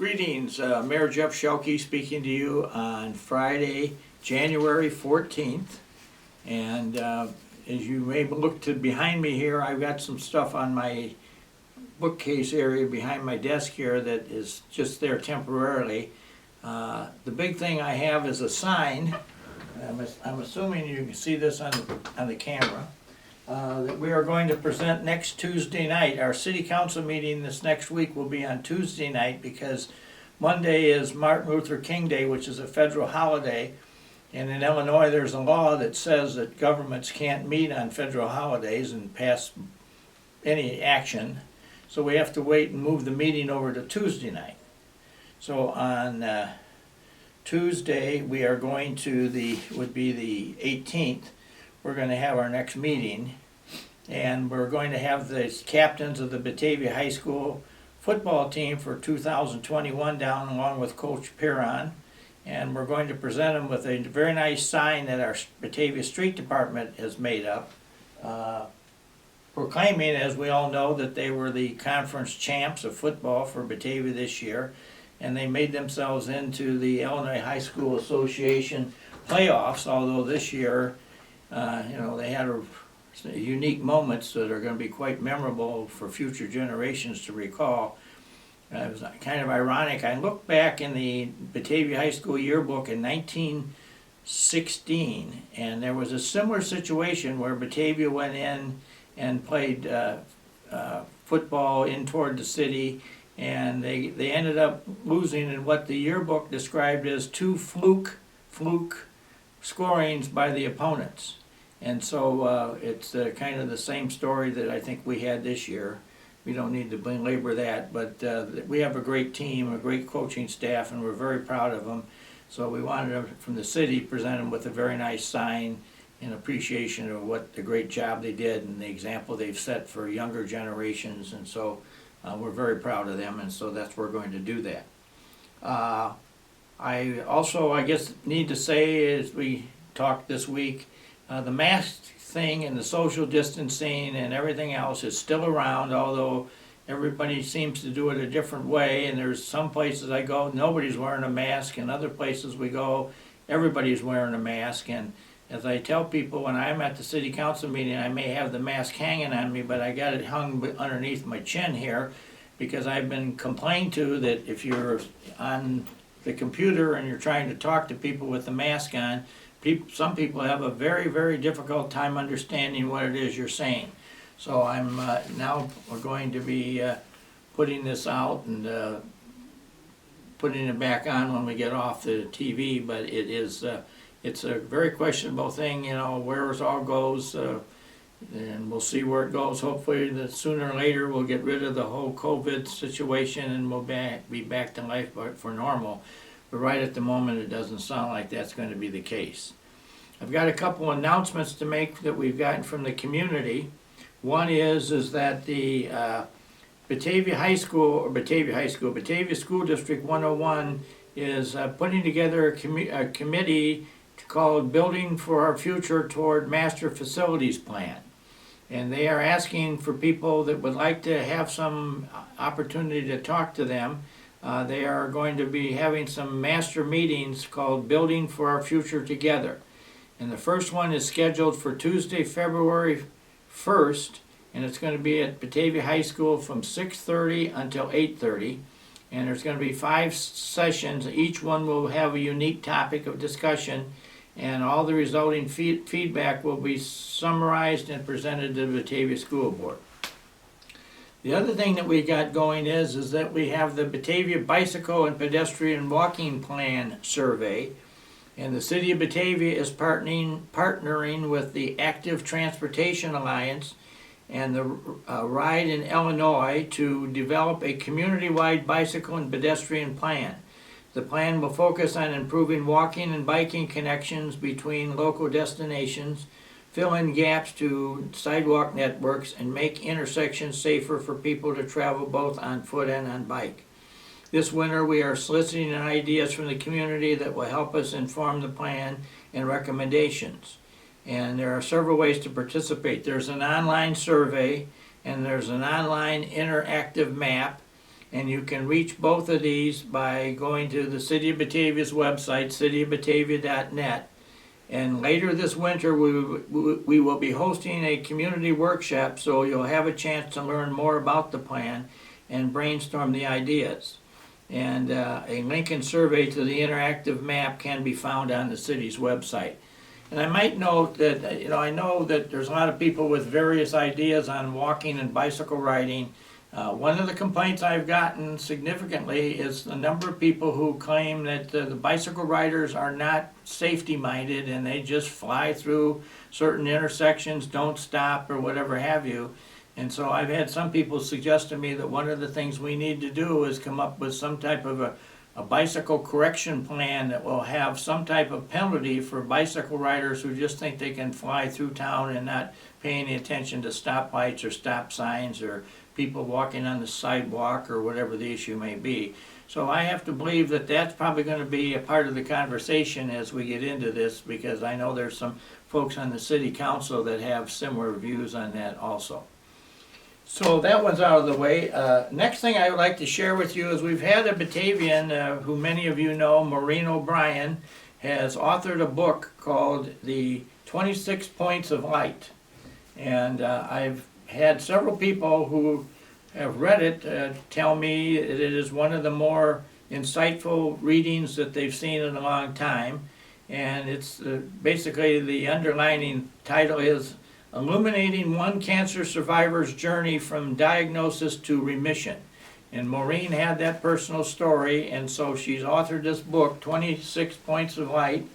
Greetings, Mayor Jeff Schielke speaking to you on Friday, January 14th. And as you may look to behind me here, I've got some stuff on my bookcase area behind my desk here that is just there temporarily. The big thing I have is a sign. I'm assuming you can see this on the camera. That we are going to present next Tuesday night. Our city council meeting this next week will be on Tuesday night because Monday is Martin Luther King Day, which is a federal holiday. And in Illinois, there's a law that says that governments can't meet on federal holidays and pass any action. So we have to wait and move the meeting over to Tuesday night. So on Tuesday, we are going to would be the 18th. We're going to have our next meeting, and we're going to have the captains of the Batavia High School football team for 2021 down along with Coach Piron, and we're going to present them with a very nice sign that our Batavia Street Department has made up, proclaiming, as we all know, that they were the conference champs of football for Batavia this year, and they made themselves into the Illinois High School Association playoffs, although this year they had unique moments that are going to be quite memorable for future generations to recall. It was kind of ironic. I looked back in the Batavia High School yearbook in 1916, and there was a similar situation where Batavia went in and played football in toward the city, and they ended up losing in what the yearbook described as two fluke scorings by the opponents. And so it's kind of the same story that I think we had this year. We don't need to belabor that, but we have a great team, a great coaching staff, and we're very proud of them. So we wanted to, from the city, present them with a very nice sign in appreciation of what the great job they did and the example they've set for younger generations. And so we're very proud of them, and so that's where we're going to do that. I also, I guess, need to say, as we talked this week, the mask thing and the social distancing and everything else is still around, although everybody seems to do it a different way. And there's some places I go, nobody's wearing a mask, and other places we go, everybody's wearing a mask. And as I tell people, when I'm at the city council meeting, I may have the mask hanging on me, but I got it hung underneath my chin here because I've been complained to that if you're on the computer and you're trying to talk to people with the mask on, some people have a very, very difficult time understanding what it is you're saying. So I'm now going to be putting this out and putting it back on when we get off the TV, but it's a very questionable thing, where it all goes, and we'll see where it goes. Hopefully that sooner or later we'll get rid of the whole COVID situation and we'll be back to life for normal. But right at the moment, it doesn't sound like that's going to be the case. I've got a couple announcements to make that we've gotten from the community. One is that the Batavia School District 101 is putting together a committee called Building for Our Future Toward Master Facilities Plan. And they are asking for people that would like to have some opportunity to talk to them. They are going to be having some master meetings called Building for Our Future Together. And the first one is scheduled for Tuesday, February 1st, and it's going to be at Batavia High School from 6:30 until 8:30. And there's going to be 5 sessions. Each one will have a unique topic of discussion, and all the resulting feedback will be summarized and presented to the Batavia School Board. The other thing that we got going is that we have the Batavia Bicycle and Pedestrian Walking Plan Survey, and the City of Batavia is partnering with the Active Transportation Alliance and the Ride in Illinois to develop a community-wide bicycle and pedestrian plan. The plan will focus on improving walking and biking connections between local destinations, fill in gaps to sidewalk networks, and make intersections safer for people to travel both on foot and on bike. This winter, we are soliciting ideas from the community that will help us inform the plan and recommendations. And there are several ways to participate. There's an online survey, and there's an online interactive map, And you can reach both of these by going to the City of Batavia's website, cityofbatavia.net. And later this winter, we will be hosting a community workshop, so you'll have a chance to learn more about the plan and brainstorm the ideas. And a Lincoln survey to the interactive map can be found on the city's website. And I might note that, I know that there's a lot of people with various ideas on walking and bicycle riding. One of the complaints I've gotten significantly is the number of people who claim that the bicycle riders are not safety minded and they just fly through certain intersections, don't stop or whatever have you. And so I've had some people suggest to me that one of the things we need to do is come up with some type of a bicycle correction plan that will have some type of penalty for bicycle riders who just think they can fly through town and not pay any attention to stop lights or stop signs or people walking on the sidewalk or whatever the issue may be. So I have to believe that that's probably going to be a part of the conversation as we get into this, because I know there's some folks on the city council that have similar views on that also. So that one's out of the way. Next thing I would like to share with you is we've had a Batavian who many of you know, Maureen OBrien, has authored a book called The 26 Points of Light. And I've had several people who have read it tell me that it is one of the more insightful readings that they've seen in a long time. And it's basically the underlining title is Illuminating One Cancer Survivor's Journey from Diagnosis to Remission. And Maureen had that personal story, and so she's authored this book, 26 Points of Light.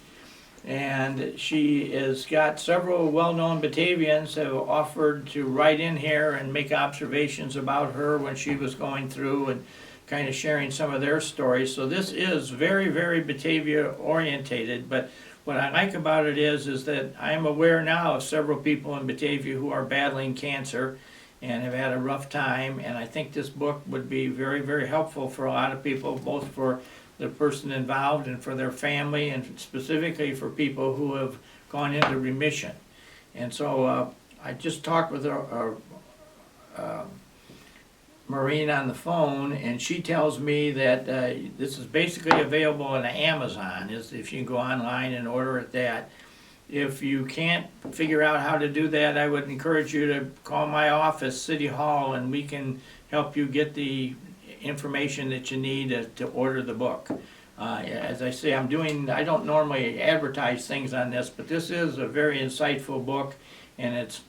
And she has got several well-known Batavians have offered to write in here and make observations about her when she was going through and kind of sharing some of their stories. So this is very, very Batavia orientated, but what I like about it is that I'm aware now of several people in Batavia who are battling cancer and have had a rough time, and I think this book would be very, very helpful for a lot of people, both for the person involved and for their family, and specifically for people who have gone into remission. And so I just talked with Maureen on the phone, and she tells me that this is basically available on Amazon, if you can go online and order it that. If you can't figure out how to do that, I would encourage you to call my office, City Hall, and we can help you get the information that you need to order the book. As I say, I don't normally advertise things on this, but this is a very insightful book, and it's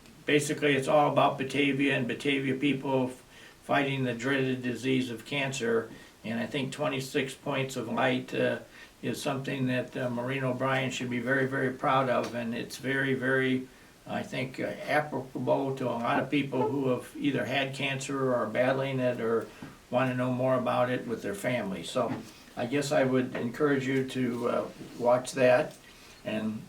all about Batavia and Batavia people fighting the dreaded disease of cancer. And I think 26 Points of Light is something that Maureen OBrien should be very, very proud of, and it's very, very, I think, applicable to a lot of people who have either had cancer or are battling it or want to know more about it with their family. So I guess I would encourage you to watch that and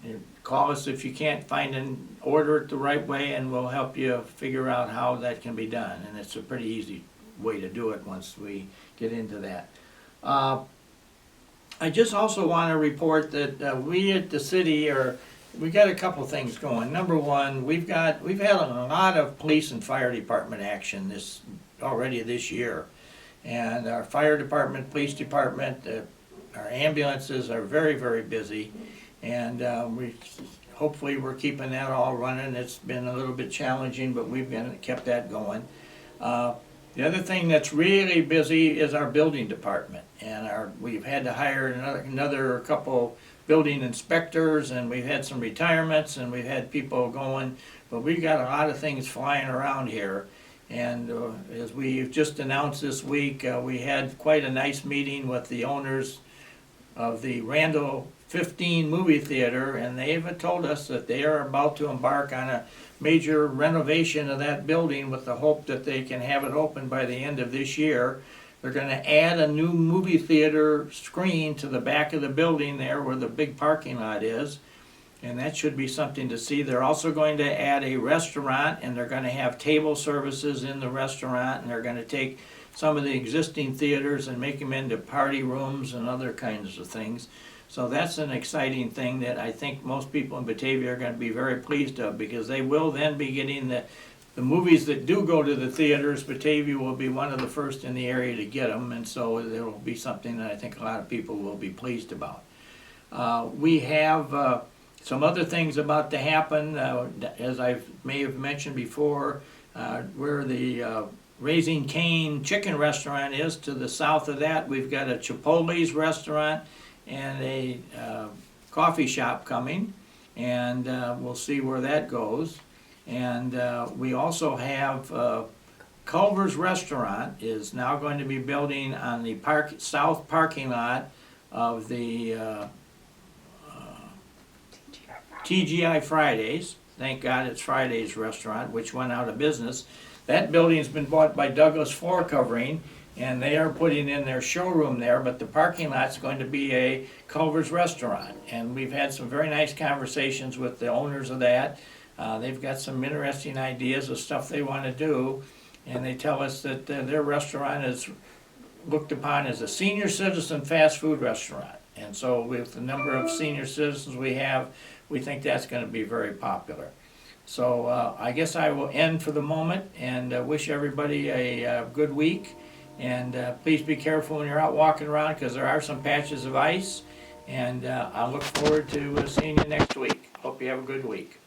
call us if you can't find and order it the right way, and we'll help you figure out how that can be done. And it's a pretty easy way to do it once we get into that. I just also want to report that we at the city we got a couple things going. Number one, we've had a lot of police and fire department action already this year. And our fire department, police department, our ambulances are very, very busy. And hopefully we're keeping that all running. It's been a little bit challenging, but we've kept that going. The other thing that's really busy is our building department. And we've had to hire another couple building inspectors, and we've had some retirements, and we've had people going. But we've got a lot of things flying around here. And as we've just announced this week, we had quite a nice meeting with the owners of the Randall 15 movie theater, and they've told us that they are about to embark on a major renovation of that building with the hope that they can have it open by the end of this year. They're going to add a new movie theater screen to the back of the building there where the big parking lot is. And that should be something to see. They're also going to add a restaurant, and they're going to have table services in the restaurant, and they're going to take some of the existing theaters and make them into party rooms and other kinds of things. So that's an exciting thing that I think most people in Batavia are going to be very pleased of, because they will then be getting the the movies that do go to the theaters, Batavia will be one of the first in the area to get them, and so it'll be something that I think a lot of people will be pleased about. We have some other things about to happen, as I may have mentioned before, where the Raising Cane chicken restaurant is. To the south of that, we've got a Chipotle's restaurant and a coffee shop coming, and we'll see where that goes. And we also have Culver's Restaurant is now going to be building on the south parking lot of the TGI Fridays. Thank God it's Fridays Restaurant, which went out of business. That building's been bought by Douglas Floor Covering, and they are putting in their showroom there, but the parking lot's going to be a Culver's Restaurant. And we've had some very nice conversations with the owners of that. They've got some interesting ideas of stuff they want to do, and they tell us that their restaurant is looked upon as a senior citizen fast food restaurant. And so with the number of senior citizens we have, we think that's going to be very popular. So I guess I will end for the moment and wish everybody a good week. And please be careful when you're out walking around, because there are some patches of ice. And I look forward to seeing you next week. Hope you have a good week.